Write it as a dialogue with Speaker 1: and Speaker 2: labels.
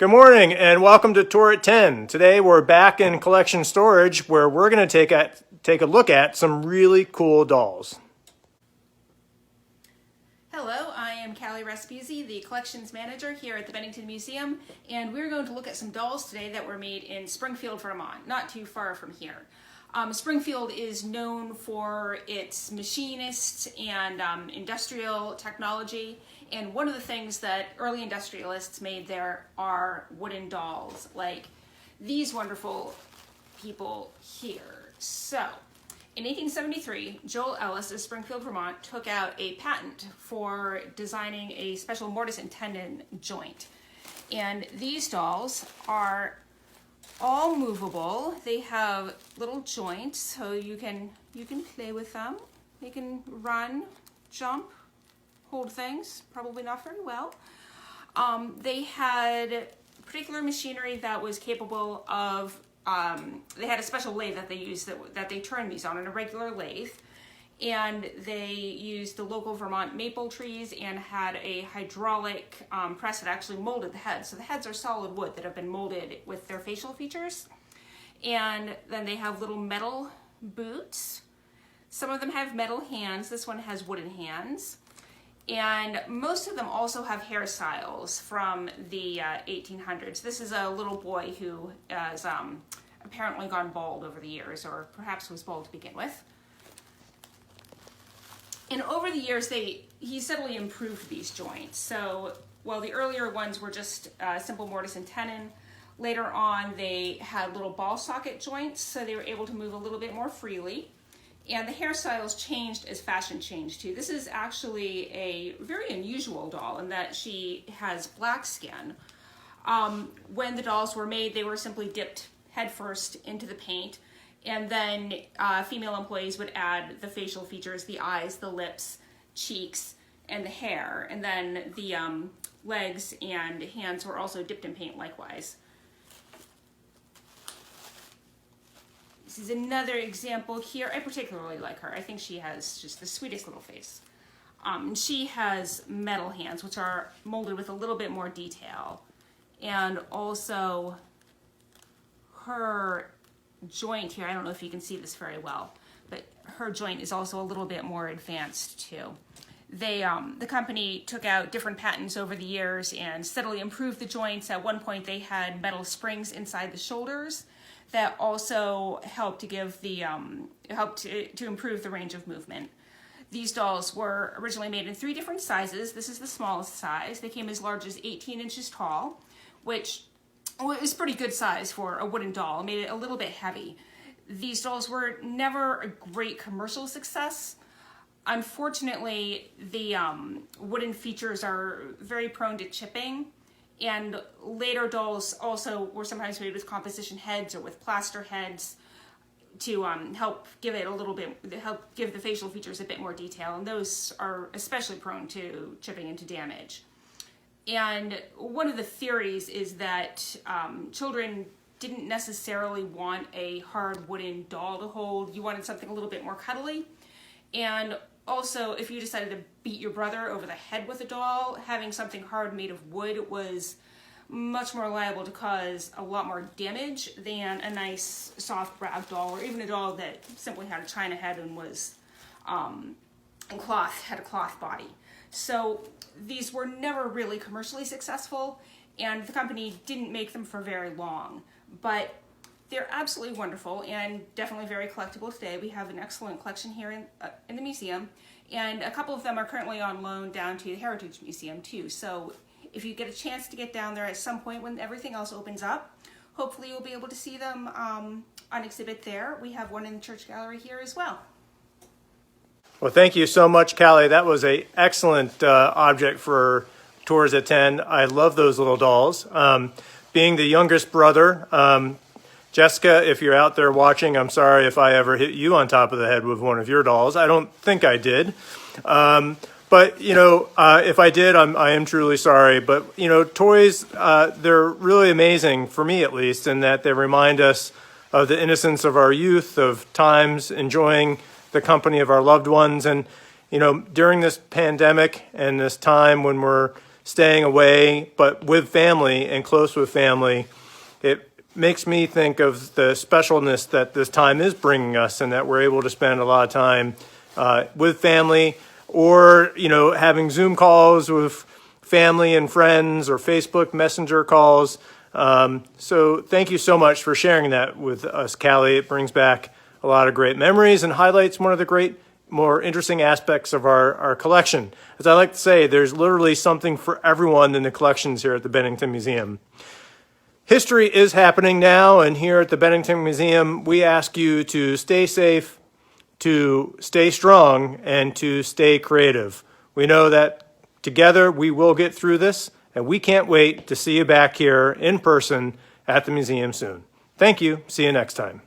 Speaker 1: Good morning and welcome to Tour at 10. Today we're back in collection storage where we're going to take a look at some really cool dolls.
Speaker 2: Hello, I am Callie Respuzzi, the collections manager here at the Bennington Museum, and we're going to look at some dolls today that were made in Springfield, Vermont, not too far from here. Springfield is known for its machinists and industrial technology, and one of the things that early industrialists made there are wooden dolls, like these wonderful people here. So, in 1873, Joel Ellis of Springfield, Vermont, took out a patent for designing a special mortise and tenon joint. And these dolls are all movable. They have little joints, so you can play with them. They can run, jump, hold things, probably not very well. They had particular machinery that was capable of, they had a special lathe that they used that they turned these on a regular lathe. And they used the local Vermont maple trees and had a hydraulic press that actually molded the heads. So the heads are solid wood that have been molded with their facial features. And then they have little metal boots. Some of them have metal hands. This one has wooden hands. And most of them also have hairstyles from the 1800s. This is a little boy who has apparently gone bald over the years, or perhaps was bald to begin with. And over the years, he steadily improved these joints. So while the earlier ones were just simple mortise and tenon, later on they had little ball socket joints, so they were able to move a little bit more freely. And the hairstyles changed as fashion changed too. This is actually a very unusual doll in that she has black skin. When the dolls were made, they were simply dipped headfirst into the paint. And then female employees would add the facial features, the eyes, the lips, cheeks, and the hair. And then the legs and hands were also dipped in paint likewise. This is another example here. I particularly like her. I think she has just the sweetest little face. She has metal hands, which are molded with a little bit more detail. And also her joint here, I don't know if you can see this very well, but her joint is also a little bit more advanced too. The company took out different patents over the years and steadily improved the joints. At one point they had metal springs inside the shoulders that also helped to give the to improve the range of movement. These dolls were originally made in 3 different sizes. This is the smallest size. They came as large as 18 inches tall, which is pretty good size for a wooden doll. It made it a little bit heavy. These dolls were never a great commercial success. Unfortunately, the wooden features are very prone to chipping, and later dolls also were sometimes made with composition heads or with plaster heads to help give the facial features a bit more detail, and those are especially prone to chipping and to damage. And one of the theories is that children didn't necessarily want a hard wooden doll to hold. You wanted something a little bit more cuddly. And also, if you decided to beat your brother over the head with a doll, having something hard made of wood was much more liable to cause a lot more damage than a nice soft rag doll, or even a doll that simply had a china head and was had a cloth body. So these were never really commercially successful, and the company didn't make them for very long. But they're absolutely wonderful and definitely very collectible today. We have an excellent collection here in the museum, and a couple of them are currently on loan down to the Heritage Museum too. So if you get a chance to get down there at some point when everything else opens up, hopefully you'll be able to see them on exhibit there. We have one in the church gallery here as well.
Speaker 1: Well, thank you so much, Callie. That was an excellent object for Tours at 10. I love those little dolls. Being the youngest brother, Jessica, if you're out there watching, I'm sorry if I ever hit you on top of the head with one of your dolls. I don't think I did. But, if I did, I am truly sorry. But, toys, they're really amazing, for me at least, in that they remind us of the innocence of our youth, of times enjoying the company of our loved ones. And, during this pandemic and this time when we're staying away, but with family and close with family, it makes me think of the specialness that this time is bringing us, and that we're able to spend a lot of time with family, or having Zoom calls with family and friends, or Facebook Messenger calls. So thank you so much for sharing that with us, Callie. It brings back a lot of great memories and highlights one of the more interesting aspects of our collection. As I like to say, there's literally something for everyone in the collections here at the Bennington Museum. History is happening now, and here at the Bennington Museum, we ask you to stay safe, to stay strong, and to stay creative. We know that together we will get through this, and we can't wait to see you back here in person at the museum soon. Thank you. See you next time.